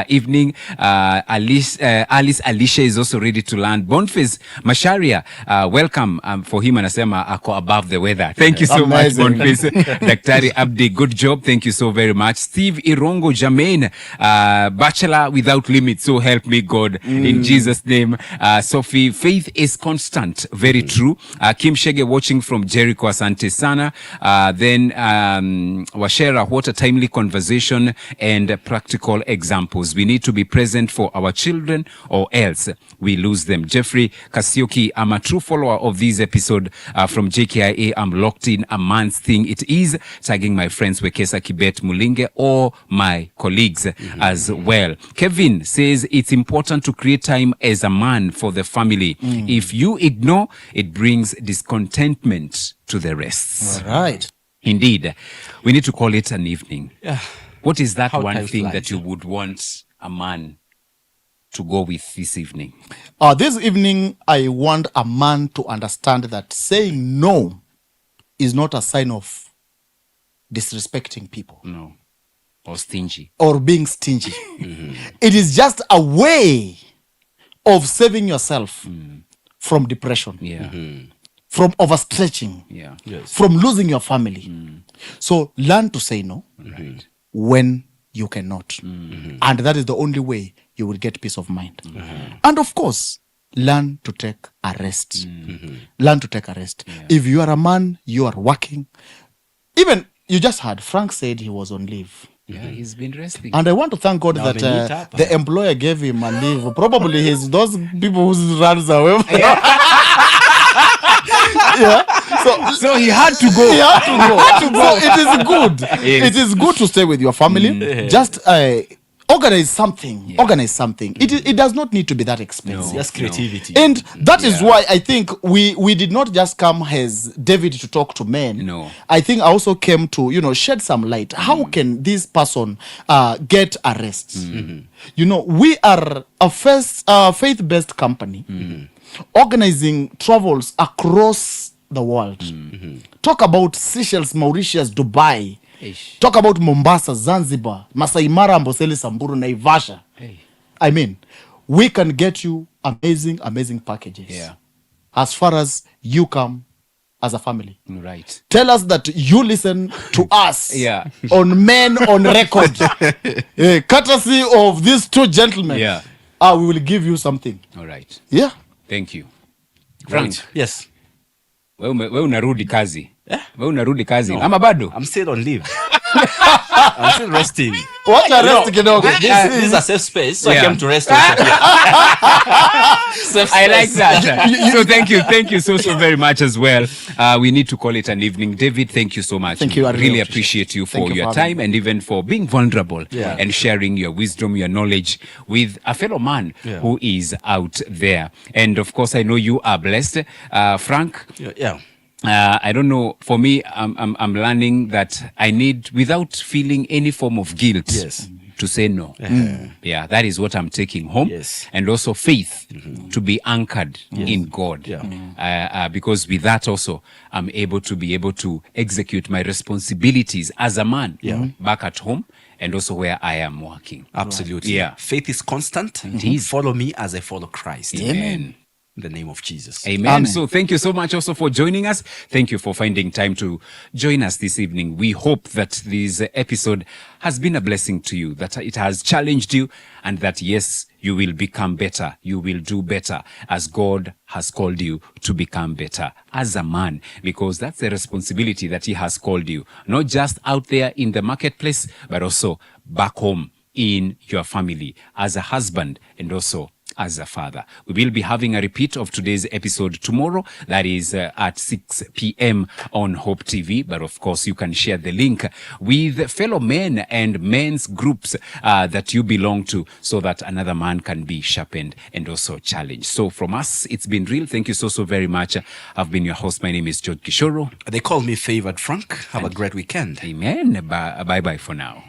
evening. Alice Alicia is also ready to land. Boniface Masharia, welcome for him. Anasema ako above the weather. Thank you so Amazing. much, Boniface. Daktari Abdi, good job. Thank you so very much. Steve Irongo Jermaine, Bachelor Without Limits. So help me God in Jesus' name. Sophie, faith is constant. Very true. Kim Shege watching from Jericho. Asante sana. Then Washera, what a timely conversation and practical examples. We need to be present for our children or else we lose them. Jeffrey Kasioki, I'm a true follower of this episode from JKIA. I'm locked in a man's thing. It is tagging my friends Wekesa Kibet Mulinge or my colleagues as well. Kevin says it's important to create time as a man for the family. If you ignore, it brings discontentment to the rest. All right. Indeed, we need to call it an evening. Yeah. What is that How one time thing flies, that you would want a man to go with this evening? This evening, I want a man to understand that saying no is not a sign of disrespecting people No. Or stingy. or being stingy. It is just a way of saving yourself from depression, Yeah. from overstretching, Yeah. from losing your family. So learn to say no when you cannot. And that is the only way you will get peace of mind. And of course, learn to take a rest. Learn to take a rest. If you are a man, you are working. Even, you just heard, Frank said he was on leave. Yeah, he's been resting. And I want to thank God Now that they meet up. the employer gave him a leave. Probably those people who runs away. So he had to go. He had to go. So it is good. Yes. It is good to stay with your family. Just organize something. Organize something. It does not need to be that expensive. Just creativity. And that is why I think we did not just come as David to talk to men. No. I think I also came to shed some light. How can this person get a rest? We are a faith-based company organizing travels across the world. Talk about Seychelles, Mauritius, Dubai. Talk about Mombasa, Zanzibar, Masai Mara, Amboseli, Samburu, Naivasha. I mean, we can get you amazing packages. Yeah. As far as you come as a family. Right. Tell us that you listen to us Yeah. on Men on Record. Courtesy of these two gentlemen. Yeah. We will give you something. All right. Yeah. Thank you. Frank, Yes. wewe unarudi kazi. Wewe unarudi kazi. Ama bado? I'm still on leave. I'm still resting. Watch a rest kidogo. This is a safe space, so I Yeah. came to rest also here. Safe I like space. that. So thank you so very much as well. We need to call it an evening. David, thank you so much. Thank you. I really really appreciate you Thank for you your for having time and even for being vulnerable Yeah. and sharing your wisdom, your knowledge with a fellow man who is out there. And of course, I know you are blessed. Frank, Yeah. I don't know. For me, I'm learning that I need, without feeling any form of guilt, Yes. to say no. Yeah, that is what I'm taking home. Yes. And also faith to be anchored in God. Yeah. Because with that also, I'm able to execute my responsibilities as a man back at home and also where I am working. Absolutely. Yeah. Faith is constant. It is. Follow me as I follow Christ. Amen. in the name of Jesus. Amen. Amen. So thank you so much also for joining us. Thank you for finding time to join us this evening. We hope that this episode has been a blessing to you, that it has challenged you, and that yes, you will become better. You will do better as God has called you to become better as a man, because that's the responsibility that he has called you, not just out there in the marketplace, but also back home in your family as a husband and also as a father. We will be having a repeat of today's episode tomorrow. That is at 6 p.m. on Hope TV. But of course, you can share the link with fellow men and men's groups that you belong to, so that another man can be sharpened and also challenged. So from us, it's been real. Thank you so very much. I've been your host. My name is George Kishoro. They call me Favored Frank. Have a great weekend. Amen. Bye-bye for now.